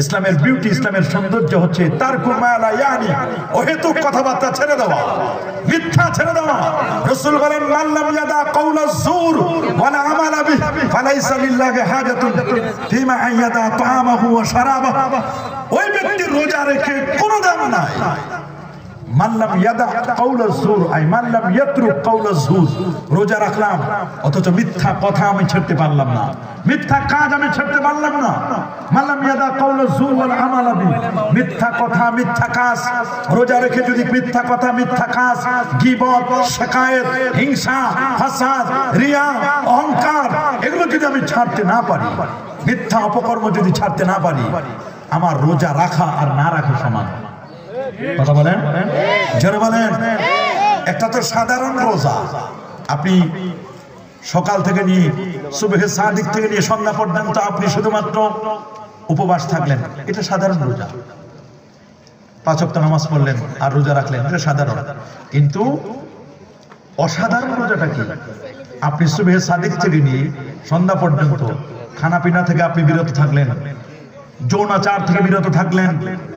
ইসলামের বিউটি, ইসলামের সৌন্দর্য হচ্ছে তারকু মা লা ইয়ানি, অহেতুক কথাবার্তা ছেড়ে দেওয়া, মিথ্যা ছেড়ে দেওয়া। রাসূল বলেন মান লাম ইয়াদা কাওলাজ জুর ওয়ালা আমালা বিহি ফালাইসা লিল্লাহি হাজাতুন ফিমা আইয়াদা তাআমাহু ওয়া শারাবাহু। ওই ব্যক্তির রোজা রেখে কোনো দাম নাই। মান লাম ইয়াদা কাওলাজ জুর আই মান লাম ইয়াতরুক কাওলাজ জুর, রোজা রাখলাম অথচ মিথ্যা কথা আমি ছাড়তে পারলাম না, মিথ্যা কাজ আমি ছাড়তে পারলাম না। মান লাম ইয়াদা কাওলাজ জুর ওয়াল আমালা বিহি, মিথ্যা কথা মিথ্যা কাজ, রোজা রেখে যদি মিথ্যা কথা মিথ্যা কাজ, গীবত, শিকায়েত, হিংসা, ফাসাদ, রিয়া, অহংকার, এগুলো যদি আমি ছাড়তে না পারি, মিথ্যা অপকর্ম যদি ছাড়তে না পারি, আমার রোজা রাখা আর না রাখা সমান। কথা বলেন, জোরে বলেন। একটা তো সাধারণ রোজা, আপনি সকাল থেকে নিয়ে সুবহে সাদিক থেকে নিয়ে সন্ধ্যা পর্যন্ত আপনি শুধুমাত্র উপবাস থাকলেন, এটা সাধারণ রোজা। 5 ওয়াক্ত নামাজ পড়লেন আর রোজা রাখলেন, এটা সাধারণ। কিন্তু অসাধারণ রোজাটা কি? আপনি সুবহে সাদিক থেকে নিয়ে সন্ধ্যা পর্যন্ত খানা পিনা থেকে আপনি বিরত থাকলেন, যৌনাচার থেকে বিরত থাকলেন,